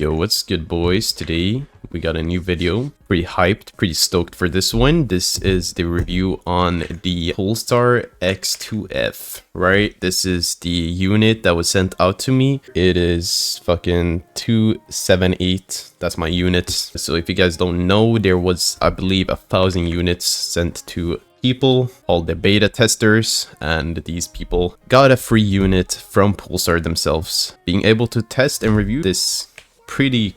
Yo, what's good, boys? Today we got a new video. Pretty hyped, pretty stoked for this one. This is the review on the Pulsar X2F, right? This is the unit that was sent out to me. It is fucking 278. That's my unit. So if you guys don't know, there was, I believe, 1,000 units sent to people, all the beta testers, and these people got a free unit from Pulsar themselves, being able to test and review this pretty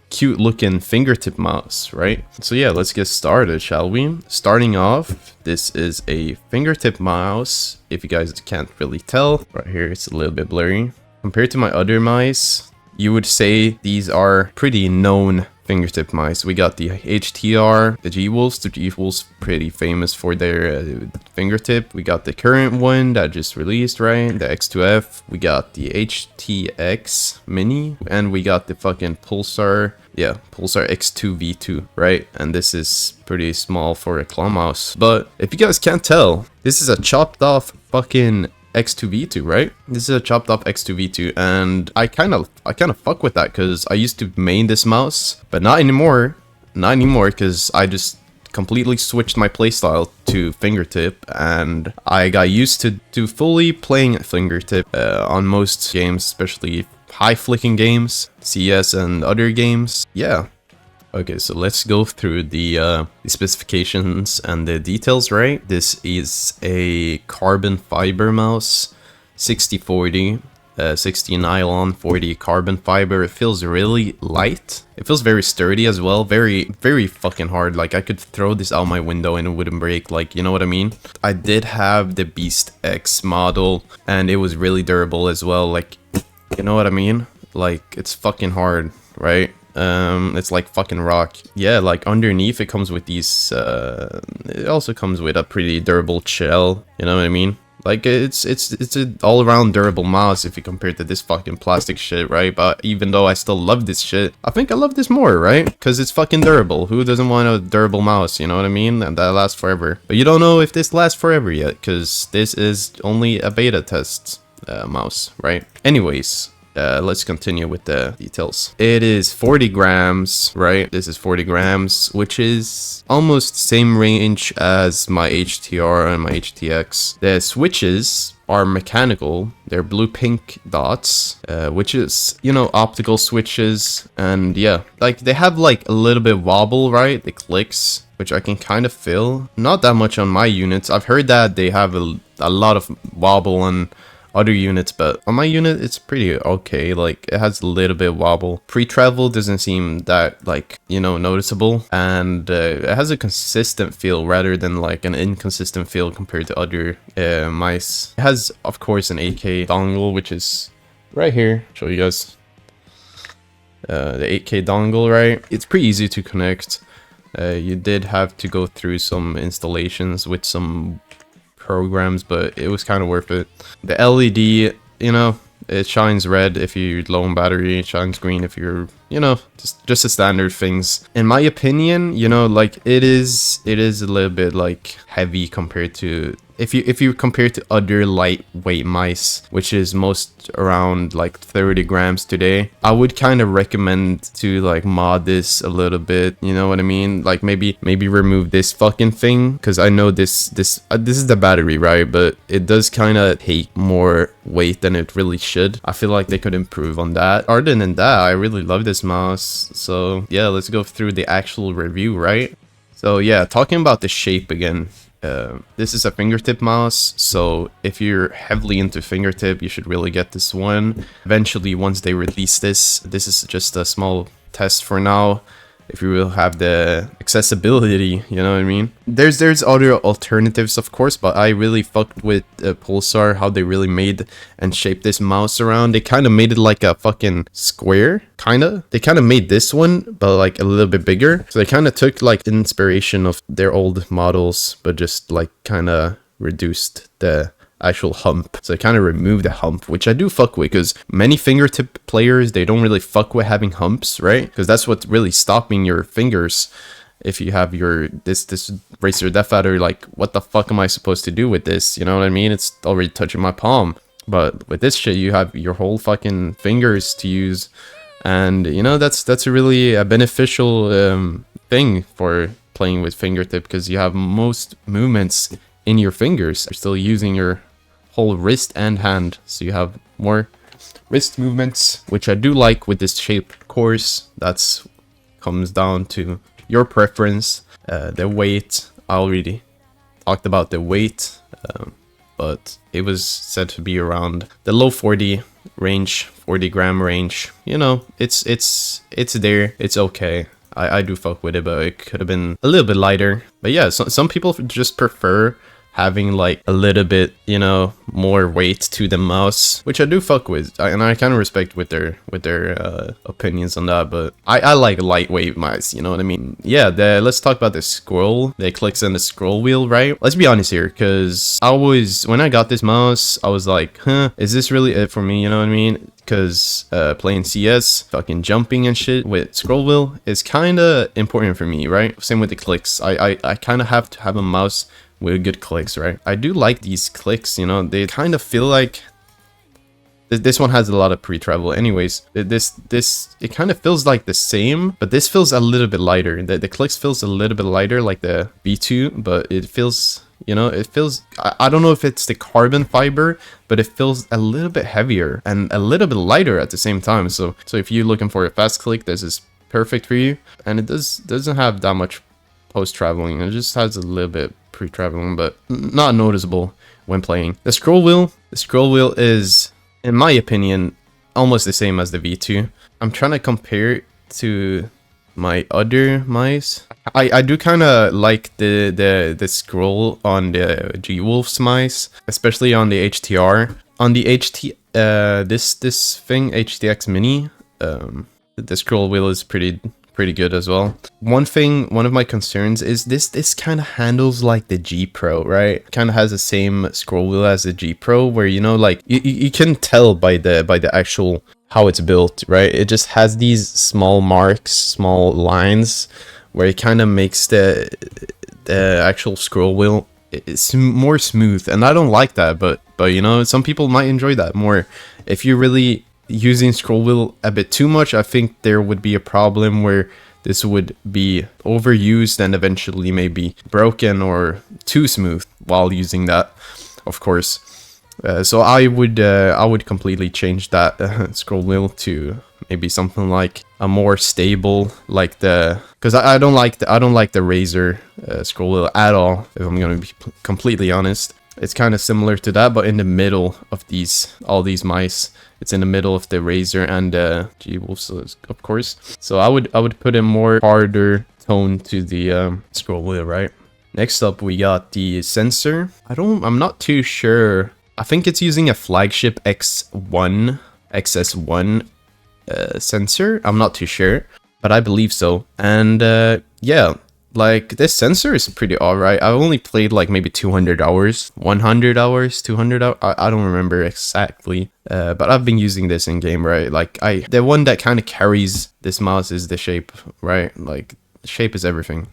cute looking fingertip mouse, right? So yeah, let's get started, shall we? Starting off, this is a fingertip mouse. If you guys can't really tell, right here it's a little bit blurry. Compared to my other mice, you would say these are pretty known fingertip mice. We got the HTR, the G-Wolves. The G-Wolves pretty famous for their fingertip. We got the current one that just released, right? The X2F. We got the HTX Mini, and we got the fucking Pulsar. Yeah, Pulsar X2V2, right? And this is pretty small for a claw mouse. But if you guys can't tell, this is a chopped off fucking X2V2, right? This is a chopped off X2V2, and I kind of fuck with that because I used to main this mouse, but not anymore because I just completely switched my playstyle to fingertip, and I got used to fully playing fingertip on most games, especially high flicking games, CS and other games. Yeah. Okay, so let's go through the specifications and the details, right? This is a carbon fiber mouse, 60/40, 60 nylon, 40 carbon fiber. It feels really light. It feels very sturdy as well. Very fucking hard. Like, I could throw this out my window and it wouldn't break. Like, you know what I mean? I did have the Beast X model, and it was really durable as well. Like, you know what I mean? Like, it's fucking hard, right? It's like fucking rock. Yeah, like underneath it comes with these it also comes with a pretty durable shell, you know what I mean? Like, it's an all-around durable mouse if you compare it to this fucking plastic shit, right? But even though I still love this shit, I think I love this more, right? Because it's fucking durable. Who doesn't want a durable mouse, you know what I mean? And that lasts forever. But you don't know if this lasts forever yet, because this is only a beta test mouse, right? Anyways, let's continue with the details. It is 40 grams, right? This is 40 grams, which is almost same range as my HTR and my HTX. The switches are mechanical. They're blue-pink dots, which is, you know, optical switches. And yeah, like they have like a little bit wobble, right? The clicks, which I can kind of feel. Not that much on my units. I've heard that they have a lot of wobble on other units, but on my unit it's pretty okay. Like, it has a little bit of wobble. Pre-travel doesn't seem that, like, you know, noticeable, and it has a consistent feel rather than like an inconsistent feel compared to other mice. It has, of course, an 8K dongle, which is right here. Show you guys the 8K dongle, right? It's pretty easy to connect. You did have to go through some installations with some programs, but it was kind of worth it. The LED, you know, it shines red if you're low on battery, it shines green if you're, you know, just the standard things. In my opinion, you know, like it is a little bit like heavy compared to if you compare it to other lightweight mice, which is most around like 30 grams today. I would kind of recommend to like mod this a little bit, you know what I mean? Like maybe remove this fucking thing, because I know this is the battery, right? But it does kind of take more weight than it really should. I feel like they could improve on that. Other than that, I really love this mouse. So yeah, let's go through the actual review, right? So yeah, talking about the shape again. This is a fingertip mouse, so if you're heavily into fingertip, you should really get this one. Eventually, once they release this is just a small test for now. If you will have the accessibility, you know what I mean? There's other alternatives, of course, but I really fucked with Pulsar, how they really made and shaped this mouse around. They kind of made it like a fucking square, kind of. They kind of made this one, but like a little bit bigger. So they kind of took like inspiration of their old models, but just like kind of reduced the actual hump. So I kind of removed the hump, which I do fuck with, because many fingertip players, they don't really fuck with having humps, right? Because that's what's really stopping your fingers. If you have your this Racer Death Adder, like, what the fuck am I supposed to do with this? You know what I mean? It's already touching my palm. But with this shit, you have your whole fucking fingers to use. And you know, that's a really beneficial thing for playing with fingertip, because you have most movements in your fingers. You're still using your whole wrist and hand, so you have more wrist movements, which I do like with this shape. Of course, that's comes down to your preference. The weight, I already talked about the weight, but it was said to be around the low 40 range, 40 gram range. You know, it's there, it's okay. I do fuck with it, but it could have been a little bit lighter. But yeah, some people just prefer having like a little bit, you know, more weight to the mouse, which I do fuck with, and I kind of respect with their opinions on that. But I like lightweight mice, you know what I mean? Yeah, let's talk about the scroll, the clicks and the scroll wheel, right? Let's be honest here, because when I got this mouse, I was like, huh, is this really it for me? You know what I mean? Because playing CS, fucking jumping and shit with scroll wheel is kind of important for me, right? Same with the clicks. I kind of have to have a mouse with good clicks, right? I do like these clicks, you know, they kind of feel like this one has a lot of pre-travel. Anyways, it kind of feels like the same, but this feels a little bit lighter. The clicks feels a little bit lighter, like the V2, but it feels, you know, it feels, I don't know if it's the carbon fiber, but it feels a little bit heavier and a little bit lighter at the same time. So if you're looking for a fast click, this is perfect for you. And it doesn't have that much post-traveling. It just has a little bit pre-traveling, but not noticeable when playing. The scroll wheel is, in my opinion, almost the same as the V2. I'm trying to compare it to my other mice. I do kind of like the scroll on the G-Wolf's mice, especially on the HTR. On the this thing, HTX Mini, the scroll wheel is pretty good as well. One of my concerns is this kind of handles like the G Pro, right? Kind of has the same scroll wheel as the G Pro, where, you know, like you can tell by the actual how it's built, right? It just has these small marks, small lines, where it kind of makes the actual scroll wheel it's more smooth, and I don't like that, but you know, some people might enjoy that more. If you're really using scroll wheel a bit too much, I think there would be a problem where this would be overused and eventually maybe broken or too smooth while using that, of course. So I would completely change that scroll wheel to maybe something like a more stable, like because I don't like the Razer scroll wheel at all, if I'm gonna be completely honest. It's kind of similar to that, but in the middle of all these mice. It's in the middle of the Razer and G-Wolf, of course. So I would put a more harder tone to the scroll wheel, right? Next up, we got the sensor. I'm not too sure. I think it's using a flagship XS1 sensor. I'm not too sure, but I believe so. And yeah, like this sensor is pretty alright. I only played like maybe 200 hours, 100 hours, 200 hours. I don't remember exactly, but I've been using this in game, right? Like the one that kind of carries this mouse is the shape, right? Like shape is everything,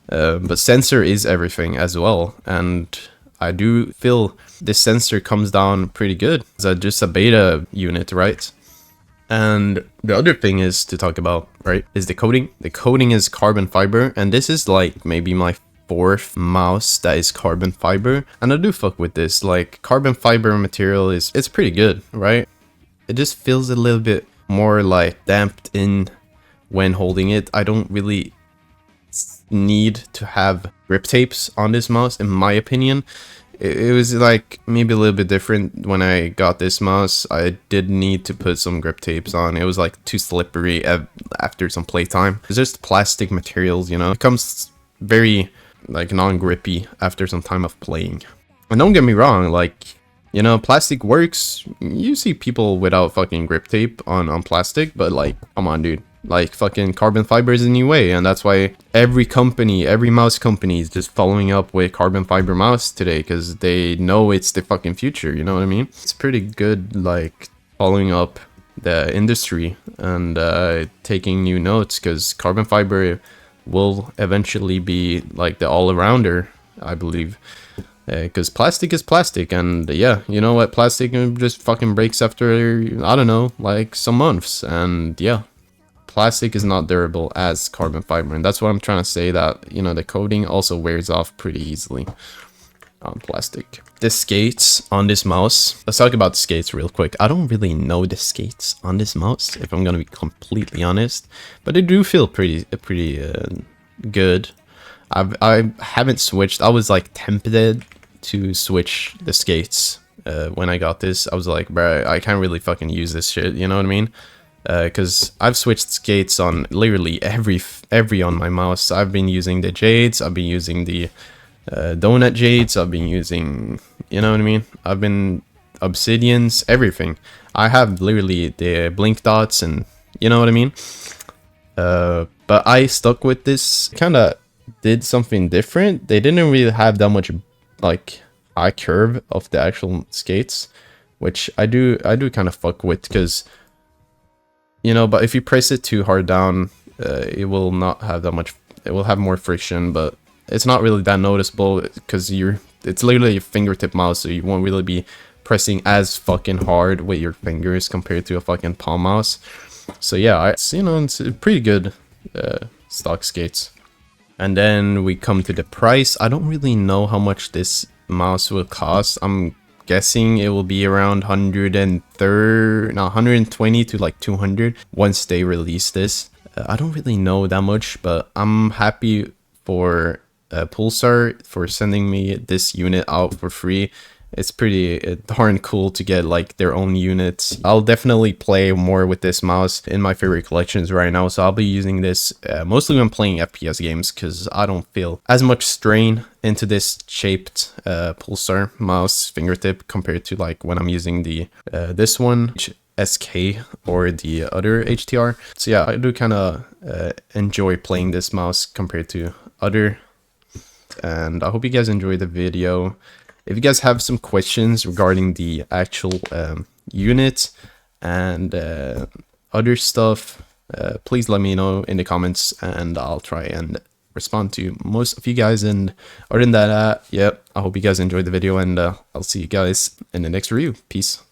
but sensor is everything as well. And I do feel this sensor comes down pretty good. It's just a beta unit, right? And the other thing is to talk about, right, is the coating. The coating is carbon fiber, and this is like maybe my 4th mouse that is carbon fiber, and I do fuck with this. Like, carbon fiber material it's pretty good, right? It just feels a little bit more like damped in when holding it. I don't really need to have grip tapes on this mouse, in my opinion. It was like maybe a little bit different when I got this mouse. I did need to put some grip tapes on. It was like too slippery after some playtime. It's just plastic materials, you know. It comes very like non-grippy after some time of playing. And don't get me wrong, like, you know, plastic works. You see people without fucking grip tape on plastic, but like, come on, dude. Like, fucking carbon fiber is the new way, and that's why every mouse company is just following up with carbon fiber mouse today, because they know it's the fucking future, you know what I mean? It's pretty good, like, following up the industry and taking new notes, because carbon fiber will eventually be like the all-arounder, I believe. because plastic is plastic, and yeah, you know what, plastic just fucking breaks after, I don't know, like some months, and yeah, plastic is not durable as carbon fiber, and that's what I'm trying to say, that, you know, the coating also wears off pretty easily on plastic. The skates on this mouse, let's talk about the skates real quick. I don't really know the skates on this mouse, if I'm gonna be completely honest, but they do feel pretty good. I haven't switched. I was like tempted to switch the skates when I got this. I was like, bro, I can't really fucking use this shit, you know what I mean? Because I've switched skates on literally every on my mouse. I've been using the Jades, I've been using the donut Jades, I've been using, you know what I mean? I've been Obsidians, everything. I have literally the blink dots, and you know what I mean? But I stuck with this, kind of did something different. They didn't really have that much like high curve of the actual skates, which I do kind of fuck with, because, you know, but if you press it too hard down, it will not have that much, it will have more friction, but it's not really that noticeable, because it's literally a fingertip mouse, so you won't really be pressing as fucking hard with your fingers compared to a fucking palm mouse. So yeah, it's, you know, it's pretty good stock skates. And then we come to the price. I don't really know how much this mouse will cost. I'm guessing it will be around 120 to like 200 once they release this. I don't really know that much, but I'm happy for Pulsar for sending me this unit out for free. It's pretty darn cool to get like their own units. I'll definitely play more with this mouse in my favorite collections right now, so I'll be using this mostly when playing FPS games, because I don't feel as much strain into this shaped Pulsar mouse fingertip compared to like when I'm using the this one, SK, or the other HTR. So yeah, I do kind of enjoy playing this mouse compared to other, and I hope you guys enjoyed the video. If you guys have some questions regarding the actual unit and other stuff, please let me know in the comments, and I'll try and respond to most of you guys. And other than that, yeah, I hope you guys enjoyed the video, and I'll see you guys in the next review. Peace.